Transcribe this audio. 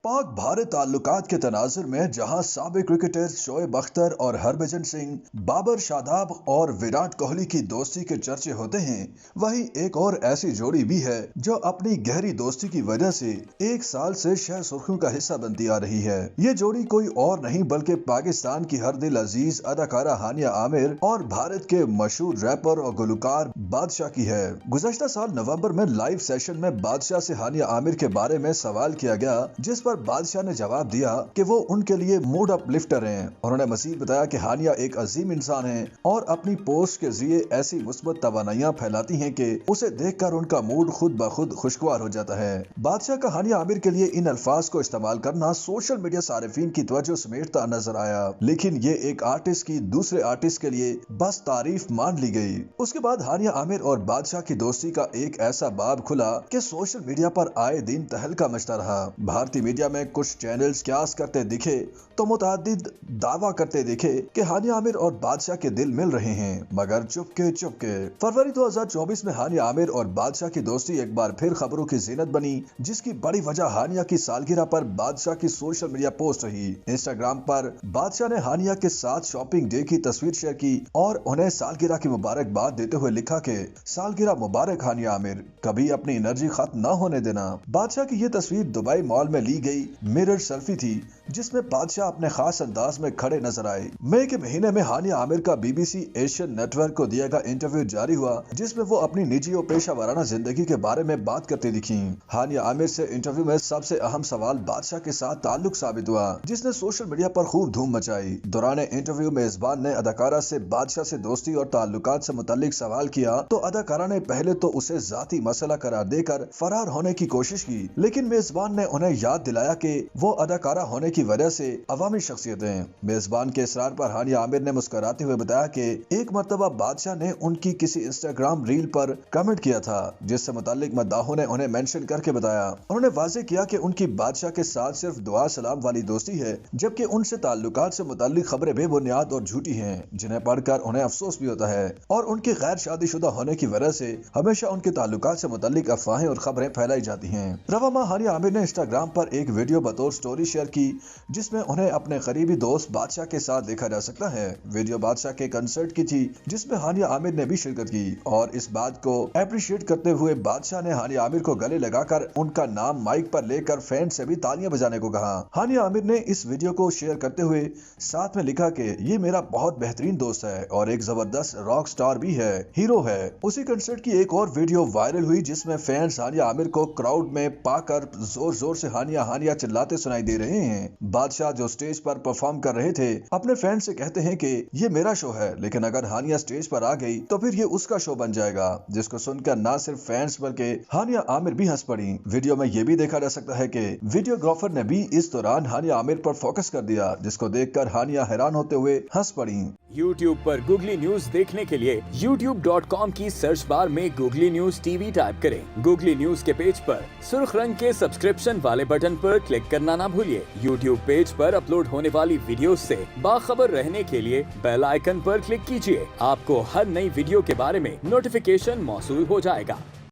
पाक भारत ताल्लुकात के तनाजुर में जहां साबिक क्रिकेटर्स शोएब अख्तर और हरभजन सिंह, बाबर शादाब और विराट कोहली की दोस्ती के चर्चे होते हैं, वहीं एक और ऐसी जोड़ी भी है जो अपनी गहरी दोस्ती की वजह से एक साल से शहर सुर्खियों का हिस्सा बनती आ रही है। ये जोड़ी कोई और नहीं बल्कि पाकिस्तान की हर दिल अजीज अदाकारा हानिया आमिर और भारत के मशहूर रैपर और गुलकार बादशाह की है। गुज़श्ता साल नवंबर में लाइव सेशन में बादशाह से हानिया आमिर के बारे में सवाल किया गया, जिस पर बादशाह ने जवाब दिया कि वो उनके लिए मूड अपलिफ्टर हैं। उन्होंने मजीद बताया कि हानिया एक अजीम इंसान है और अपनी पोस्ट के जरिए ऐसी मुस्बत तवानाइयां फैलाती हैं कि उसे देखकर उनका मूड खुद ब खुद खुशगवार हो जाता है। बादशाह का हानिया आमिर के लिए इन अल्फाज को इस्तेमाल करना सोशल मीडिया सारिफीन की तवज्जो समेटता नजर आया, लेकिन ये एक आर्टिस्ट की दूसरे आर्टिस्ट के लिए बस तारीफ मान ली गई। उसके बाद हानिया आमिर और बादशाह की दोस्ती का एक ऐसा बाब खुला कि सोशल मीडिया पर आए दिन तहलका मचता रहा। भारतीय मीडिया में कुछ चैनल्स क्यास करते दिखे तो मुतअद्दिद दावा करते दिखे कि हानिया आमिर और बादशाह के दिल मिल रहे हैं, मगर चुपके चुपके। फरवरी 2024 में हानिया आमिर और बादशाह की दोस्ती एक बार फिर खबरों की जीनत बनी, जिसकी बड़ी वजह हानिया की सालगिरह पर बादशाह की सोशल मीडिया पोस्ट रही। इंस्टाग्राम पर बादशाह ने हानिया के साथ शॉपिंग डे की तस्वीर शेयर की और उन्हें सालगिरह की मुबारकबाद देते हुए लिखा कि सालगिरह मुबारक हानिया आमिर, कभी अपनी एनर्जी खत्म न होने देना। बादशाह की ये तस्वीर दुबई मॉल में ली गई मिरर सेल्फी थी, जिसमें बादशाह अपने खास अंदाज में खड़े नजर आए। मई के महीने में हानिया आमिर का BBC एशियन नेटवर्क को दिया गया इंटरव्यू जारी हुआ, जिसमें वो अपनी निजी और पेशा वाराना जिंदगी के बारे में बात करती दिखी। हानिया आमिर से इंटरव्यू में सबसे अहम सवाल बादशाह के साथ ताल्लुक साबित हुआ, जिसने सोशल मीडिया पर खूब धूम मचाई। दौरान इंटरव्यू मेजबान ने अदाकारा से बादशाह से दोस्ती और ताल्लुकात से मुतालिक सवाल किया तो अदाकारा ने पहले तो उसे जाती मसला करार देकर फरार होने की कोशिश की, लेकिन मेजबान ने उन्हें याद दिलाया कि वो अदाकारा होने की वजह से अवामी शख्सियत हैं। मेजबान के इसरार पर हानिया आमिर ने मुस्कुराते हुए बताया कि एक मर्तबा बादशाह ने उनकी किसी इंस्टाग्राम रील पर कमेंट किया था, जिससे मुतालिक मद्दाहों ने उन्हें मेंशन करके बताया। उन्होंने वाज़ेह किया कि उनकी बादशाह के साथ सिर्फ दुआ सलाम वाली दोस्ती है, जबकि उनसे ताल्लुकात से मुतालिक खबरें बेबुनियाद और झूठी हैं, जिन्हें पढ़कर उन्हें अफसोस भी होता है। और उनके गैर शादीशुदा होने की वजह से हमेशा उनके ताल्लुकात से मुतालिक अफवाहें और खबरें फैलाई जाती हैं। रवा माह हानिया आमिर ने इंस्टाग्राम पर एक वीडियो बतौर स्टोरी शेयर की, जिसमें उन्हें अपने करीबी दोस्त बादशाह के साथ देखा जा सकता है। वीडियो बादशाह के कंसर्ट की थी, जिसमें हानिया आमिर ने भी शिरकत की, और इस बात को अप्रिशिएट करते हुए बादशाह ने हानिया आमिर को गले लगाकर उनका नाम माइक पर लेकर फैन से भी तालियां बजाने को कहा। हानिया आमिर ने इस वीडियो को शेयर करते हुए साथ में लिखा कि ये मेरा बहुत बेहतरीन दोस्त है और एक जबरदस्त रॉक स्टार भी है, हीरो है। उसी कंसर्ट की एक और वीडियो वायरल हुई, जिसमें फैंस हानिया आमिर को क्राउड में पाकर जोर जोर से हानिया हानिया चिल्लाते सुनाई दे रहे हैं। बादशाह जो स्टेज पर परफॉर्म कर रहे थे अपने फैन से कहते हैं कि ये मेरा शो है, लेकिन अगर हानिया स्टेज पर आ गई तो फिर ये उसका शो बन जाएगा, जिसको सुनकर ना सिर्फ फैंस बल्कि हानिया आमिर भी हंस पड़ी। वीडियो में ये भी देखा जा सकता है कि वीडियोग्राफर ने भी इस दौरान हानिया आमिर पर फोकस कर दिया, जिसको देखकर हानिया हैरान होते हुए हंस पड़ी। YouTube पर गूगली न्यूज देखने के लिए youtube.com की सर्च बार में गूगली न्यूज TV टाइप करें। गूगली न्यूज के पेज पर सुर्ख रंग के सब्सक्रिप्शन वाले बटन पर क्लिक करना ना भूलिए। YouTube पेज पर अपलोड होने वाली वीडियोस से बाखबर रहने के लिए बेल आइकन पर क्लिक कीजिए। आपको हर नई वीडियो के बारे में नोटिफिकेशन मौसूल हो जाएगा।